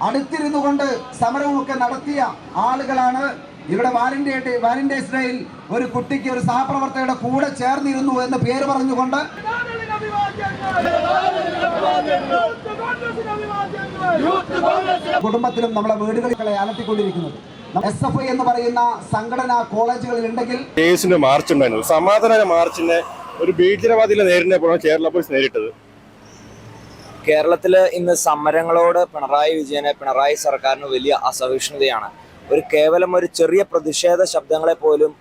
അടുത്തിരുന്നു കൊണ്ട് സമരമൊക്കെ നടത്തിയ ആളുകളാണ്. ഇവിടെ വാലന്റൈൻസ് ഡേയിൽ ഒരു കുട്ടിക്ക് ഒരു സഹപ്രവർത്തകരുടെ കൂടെ ചേർന്നിരുന്നു എന്ന് പേര് പറഞ്ഞുകൊണ്ട് കുടുംബത്തിലും നമ്മളെ വീടുകളിലെ അലട്ടിക്കൊണ്ടിരിക്കുന്നത്. SFI എന്ന് പറയുന്ന സംഘടന കോളേജുകളിൽ ഉണ്ടെങ്കിൽ മാർച്ച് ഉണ്ടായിരുന്നു. സമാധാന മാർച്ചിനെ ഒരു ഭീകരവാദികളെ നേരിടുന്നപ്പോഴാണ് കേരള പോലീസ് നേരിട്ടത്. കേരളത്തിൽ ഇന്ന് സമരങ്ങളോട് പിണറായി സർക്കാരിന് വലിയ അസഹിഷ്ണുതയാണ്. കേവലം ഒരു ചെറിയ പ്രതിഷേധ ശബ്ദങ്ങളെ പോലും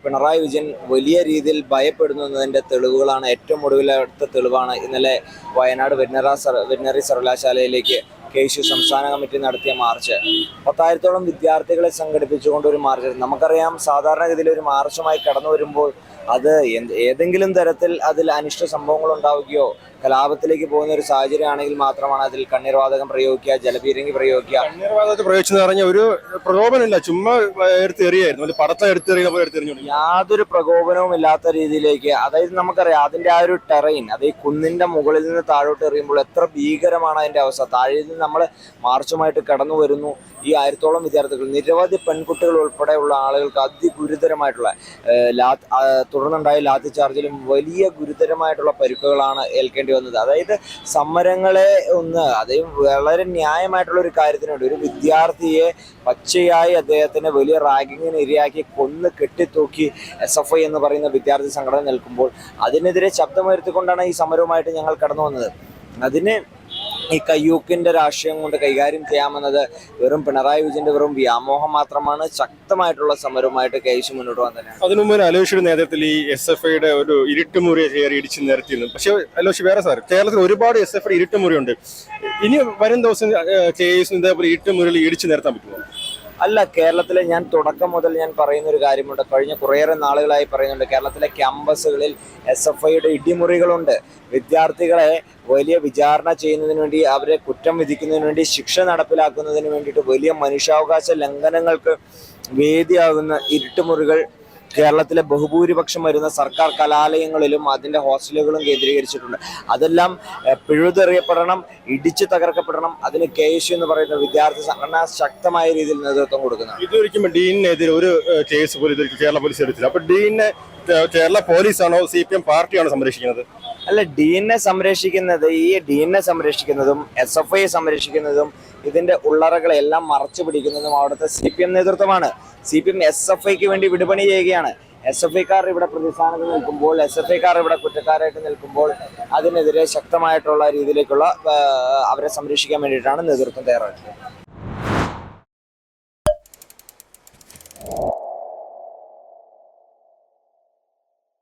പിണറായി വിജയൻ വലിയ രീതിയിൽ ഭയപ്പെടുന്നു എന്നതിൻ്റെ തെളിവുകളാണ്. ഏറ്റവും ഒടുവിലത്തെ തെളിവാണ് ഇന്നലെ വയനാട് വെറ്റിനറി സർവകലാശാലയിലേക്ക് KSU സംസ്ഥാന കമ്മിറ്റി നടത്തിയ മാർച്ച്. 10,000-ഓളം വിദ്യാർത്ഥികളെ സംഘടിപ്പിച്ചുകൊണ്ട് ഒരു മാർച്ച്. നമുക്കറിയാം, സാധാരണഗതിയിൽ ഒരു മാർച്ചുമായി കടന്നു വരുമ്പോൾ അത് ഏതെങ്കിലും തരത്തിൽ അതിൽ അനിഷ്ട സംഭവങ്ങൾ ഉണ്ടാവുകയോ കലാപത്തിലേക്ക് പോകുന്ന ഒരു സാഹചര്യമാണെങ്കിൽ മാത്രമാണ് അതിൽ കണ്ണീർവാതകം പ്രയോഗിക്കുക, ജലപീരങ്കി പ്രയോഗിക്കുക. കണ്ണീർവാതകം പ്രയോഗിച്ചെന്ന് പറഞ്ഞ ഒരു പ്രകോപനമില്ല, ചുമ്മാ എടുത്തെറിയായിരുന്നു, പടത്തെ എടുത്തെറിയുന്നു. യാതൊരു പ്രകോപനവും ഇല്ലാത്ത രീതിയിലേക്ക്, അതായത് നമുക്കറിയാം അതിന്റെ ആ ഒരു ടെറൈൻ, അത് ഈ കുന്നിന്റെ മുകളിൽ നിന്ന് താഴോട്ട് എറിയുമ്പോൾ എത്ര ഭീകരമാണ് അതിന്റെ അവസ്ഥ. താഴെ നിന്ന് നമ്മൾ മാർച്ചുമായിട്ട് കടന്നു വരുന്നു. ഈ 1000-ഓളം വിദ്യാർത്ഥികൾ, നിരവധി പെൺകുട്ടികൾ ഉൾപ്പെടെയുള്ള ആളുകൾക്ക് അതിഗുരുതരമായിട്ടുള്ള തുടർന്നുണ്ടായ ലാത്തി ചാർജിലും വലിയ ഗുരുതരമായിട്ടുള്ള പരിക്കുകളാണ് ഏൽക്കേണ്ടി വന്നത്. അതായത് സമരങ്ങളെ അതായത് വളരെ ന്യായമായിട്ടുള്ള ഒരു കാര്യത്തിന് വേണ്ടി ഒരു വിദ്യാർത്ഥിയെ പച്ചയായി അദ്ദേഹത്തിന് വലിയ റാഗിങ്ങിന് ഇരയാക്കി കൊന്ന് കെട്ടിത്തൂക്കി SFI എന്ന് പറയുന്ന വിദ്യാർത്ഥി സംഘടന നിൽക്കുമ്പോൾ അതിനെതിരെ ശബ്ദമുയർത്തിക്കൊണ്ടാണ് ഈ സമരവുമായിട്ട് ഞങ്ങൾ കടന്നു വന്നത്. അതിന് ഈ കയ്യൂക്കിന്റെ രാഷ്ട്രീയം കൊണ്ട് കൈകാര്യം ചെയ്യാമെന്നത് വെറും പിണറായി വിജയന്റെ വെറും വ്യാമോഹം മാത്രമാണ്. ശക്തമായിട്ടുള്ള സമരവുമായിട്ട് KSU മുന്നോട്ട് വന്നത്. അതിനു മുമ്പ് അലോഷിയുടെ നേതൃത്വത്തിൽ ഈ SFIയുടെ ഒരു ഇരുട്ടുമുറി ഇടിച്ച് നിരത്തിയിരുന്നു. പക്ഷെ അലോഷി വേറെ സാർ, കേരളത്തിൽ ഒരുപാട് SFI ഇരുട്ടുമുറിയുണ്ട്. ഇനി വരും ദിവസം KSU ഇതേപോലെ ഇരുട്ടുമുറിയിൽ ഇടിച്ചു നിരത്താൻ പറ്റുമോ? അല്ല, കേരളത്തിലെ ഞാൻ തുടക്കം മുതൽ ഞാൻ പറയുന്ന ഒരു കാര്യമുണ്ട്, കഴിഞ്ഞ കുറേയേറെ നാളുകളായി പറയുന്നുണ്ട്. കേരളത്തിലെ ക്യാമ്പസുകളിൽ SFIയുടെ ഇടിമുറികളുണ്ട്. വിദ്യാർത്ഥികളെ വലിയ വിചാരണ ചെയ്യുന്നതിന് വേണ്ടി, അവരെ കുറ്റം വിധിക്കുന്നതിന് വേണ്ടി, ശിക്ഷ നടപ്പിലാക്കുന്നതിന് വേണ്ടിയിട്ട് വലിയ മനുഷ്യാവകാശ ലംഘനങ്ങൾക്ക് വേദിയാകുന്ന ഇരുട്ടുമുറികൾ കേരളത്തിലെ ബഹുഭൂരിപക്ഷം വരുന്ന സർക്കാർ കലാലയങ്ങളിലും അതിൻ്റെ ഹോസ്റ്റലുകളും കേന്ദ്രീകരിച്ചിട്ടുണ്ട്. അതെല്ലാം പിഴുതെറിയപ്പെടണം, ഇടിച്ചു തകർക്കപ്പെടണം. അതിന് KSU എന്ന് പറയുന്ന വിദ്യാർത്ഥി സംഘടന ശക്തമായ രീതിയിൽ നേതൃത്വം കൊടുക്കുന്നത്. ഇതൊരിക്കും ഡീനിനെതിരെ ഒരു കേസ് പോലും കേരള പോലീസ് എടുത്തില്ല. അപ്പൊ ഡീനെ കേരള പോലീസാണോ CPM പാർട്ടിയാണോ സംരക്ഷിക്കുന്നത്? അല്ല, ഡീനെ സംരക്ഷിക്കുന്നതും SFI സംരക്ഷിക്കുന്നതും ഇതിന്റെ ഉള്ളറകളെല്ലാം മറച്ചു പിടിക്കുന്നതും അവിടുത്തെ CPM നേതൃത്വമാണ്. CPM SFIക്ക് വേണ്ടി വിടുപണി ചെയ്യുകയാണ്. SFIക്കാർ ഇവിടെ പ്രതിസ്ഥാനത്ത് നിൽക്കുമ്പോൾ, SFIക്കാർ ഇവിടെ കുറ്റക്കാരായിട്ട് നിൽക്കുമ്പോൾ അതിനെതിരെ ശക്തമായിട്ടുള്ള രീതിയിലേക്കുള്ള അവരെ സംരക്ഷിക്കാൻ വേണ്ടിയിട്ടാണ് നേതൃത്വം തയ്യാറാക്കുന്നത്.